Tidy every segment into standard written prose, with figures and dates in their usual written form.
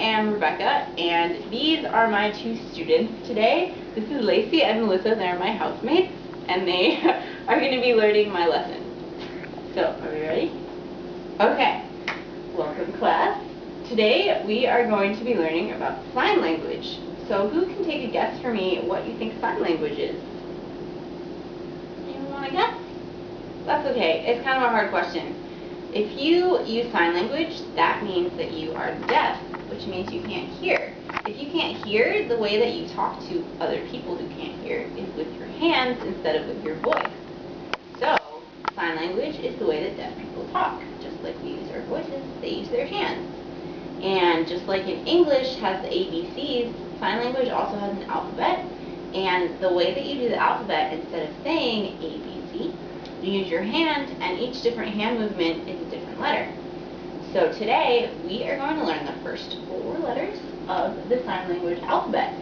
am Rebecca, and these are my two students today. This is Lacey and Melissa. They're my housemates, and they are going to be learning my lesson. So, are we ready? Okay. Welcome, class. Today we are going to be learning about sign language. So, who can take a guess for me what you think sign language is? Anyone want to guess? That's okay. It's kind of a hard question. If you use sign language, that means that you are deaf, which means you can't hear. If you can't hear, the way that you talk to other people who can't hear is with your hands instead of with your voice. So, sign language is the way that deaf people talk. Just like we use our voices, they use their hands. And just like in English has the ABCs, sign language also has an alphabet. And the way that you do the alphabet, instead of saying ABC, you use your hand, and each different hand movement is a different letter. So today, we are going to learn the first 4 letters of the sign language alphabet.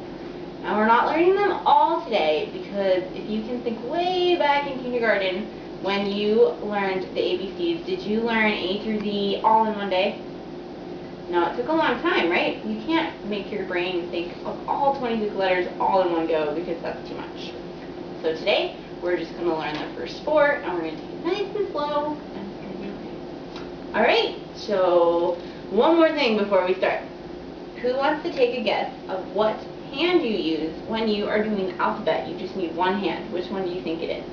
Now we're not learning them all today, because if you can think way back in kindergarten, when you learned the ABCs, did you learn A through Z all in one day? No, it took a long time, right? You can't make your brain think of all 26 letters all in one go, because that's too much. So today, we're just going to learn the first 4, and we're going to take it nice and slow, and it's going to be okay. Alright, so one more thing before we start. Who wants to take a guess of what hand you use when you are doing the alphabet? You just need one hand. Which one do you think it is?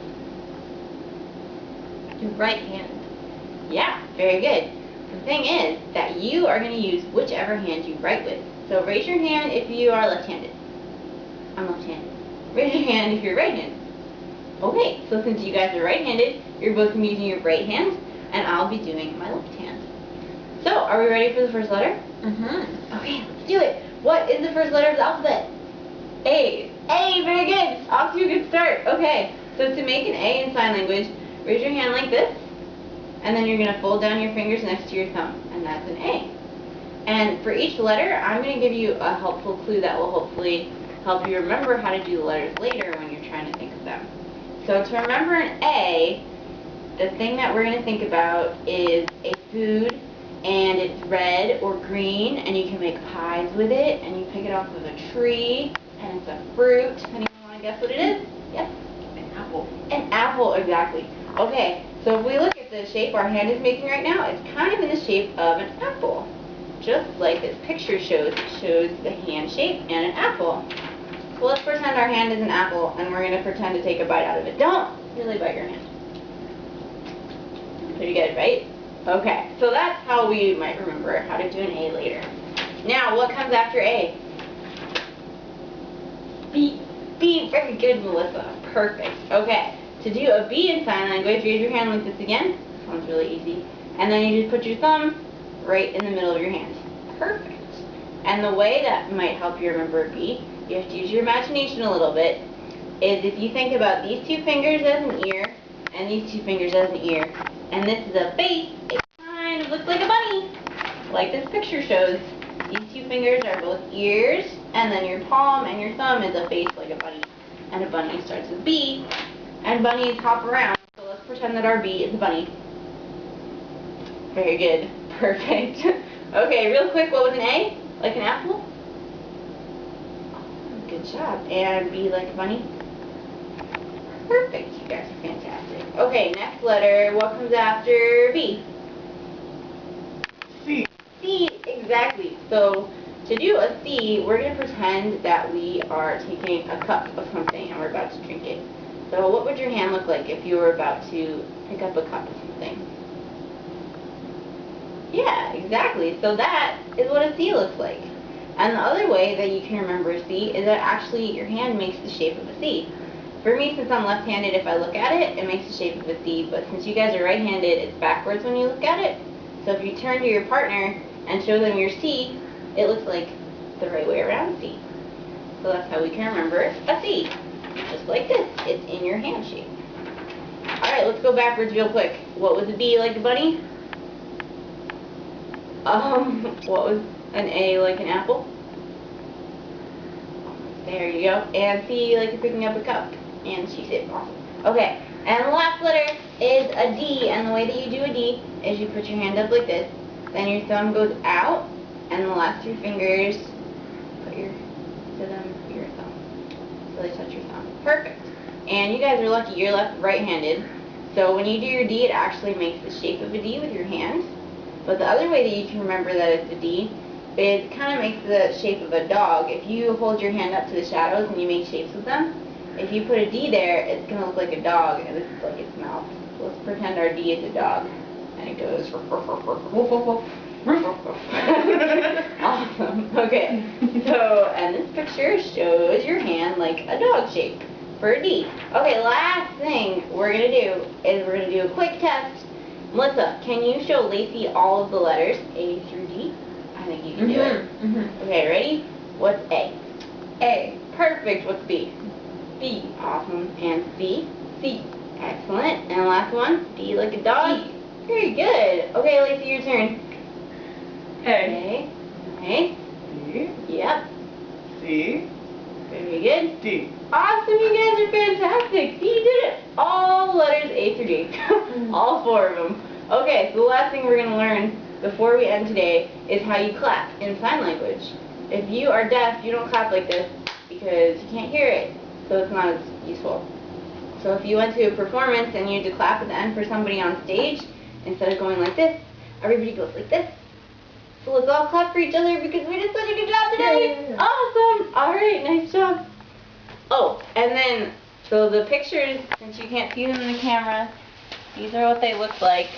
Your right hand. Yeah, very good. The thing is that you are going to use whichever hand you write with. So raise your hand if you are left-handed. I'm left-handed. Raise your hand if you're right-handed. Okay, so since you guys are right-handed, you're both going to be using your right hand, and I'll be doing my left hand. So, are we ready for the first letter? Okay, let's do it. What is the first letter of the alphabet? A. A, very good. Off to a good start. Okay, so to make an A in sign language, raise your hand like this, and then you're going to fold down your fingers next to your thumb, and that's an A. And for each letter, I'm going to give you a helpful clue that will hopefully help you remember how to do the letters later when you're trying to think of them. So to remember an A, the thing that we're going to think about is a food, and it's red or green, and you can make pies with it, and you pick it off of a tree, and it's a fruit. Anyone want to guess what it is? Yes? An apple. An apple, exactly. Okay, so if we look at the shape our hand is making right now, it's kind of in the shape of an apple. Just like this picture shows, it shows the hand shape and an apple. So let's pretend our hand is an apple, and we're going to pretend to take a bite out of it. Don't really bite your hand. Pretty good, right? Okay, so that's how we might remember how to do an A later. Now, what comes after A? B. B, very good, Melissa. Perfect. Okay, to do a B in sign language, raise your hand like this again. This one's really easy. And then you just put your thumb right in the middle of your hand. Perfect. And the way that might help you remember a B, you have to use your imagination a little bit, is if you think about these 2 fingers as an ear, and these 2 fingers as an ear, and this is a face, it kind of looks like a bunny, like this picture shows. These 2 fingers are both ears, and then your palm and your thumb is a face like a bunny. And a bunny starts with B, and bunnies hop around, so let's pretend that our B is a bunny. Very good. Perfect. Okay, real quick, what was an A? Like an apple? Good job. And B like a bunny? Perfect. You guys are fantastic. Okay, next letter. What comes after B? C. C, exactly. So, to do a C, we're going to pretend that we are taking a cup of something and we're about to drink it. So, what would your hand look like if you were about to pick up a cup of something? Yeah, exactly. So that is what a C looks like. And the other way that you can remember a C is that actually your hand makes the shape of a C. For me, since I'm left-handed, if I look at it, it makes the shape of a C. But since you guys are right-handed, it's backwards when you look at it. So if you turn to your partner and show them your C, it looks like the right way around C. So that's how we can remember a C. Just like this. It's in your hand shape. Alright, let's go backwards real quick. What was a B like a bunny? What was an A like an apple? There you go. And C like you're picking up a cup. And she said awesome. Okay, and the last letter is a D, and the way that you do a D is you put your hand up like this, then your thumb goes out, and the last 3 fingers, put your to them for your thumb. So they touch your thumb. Perfect. And you guys are lucky, you're right-handed. So when you do your D, it actually makes the shape of a D with your hand. But the other way that you can remember that it's a D, it kind of makes the shape of a dog. If you hold your hand up to the shadows and you make shapes with them, if you put a D there, it's going to look like a dog, and this is like its mouth. So let's pretend our D is a dog. And it goes, woof, woof, woof, woof, woof, woof. Awesome. Okay. So, and this picture shows your hand like a dog shape for a D. Okay, last thing we're going to do is we're going to do a quick test. Melissa, can you show Lacey all of the letters A through D? I think you can do it. Okay, ready? What's A? A. Perfect. What's B? B. Awesome. And C? C. Excellent. And the last one? D like a dog? D. Very good. Okay, Lacey, your turn. A. Okay. B. Yep. C. Very good. D. Awesome, you guys are fantastic. See, you did it. All letters A through D. All 4 of them. Okay, so the last thing we're going to learn before we end today is how you clap in sign language. If you are deaf, you don't clap like this because you can't hear it, so it's not as useful. So if you went to a performance and you had to clap at the end for somebody on stage, instead of going like this, everybody goes like this. So let's all clap for each other because we did such a good job today. Yay. Awesome. All right, nice job. Oh, and then, so the pictures, since you can't see them in the camera, these are what they look like.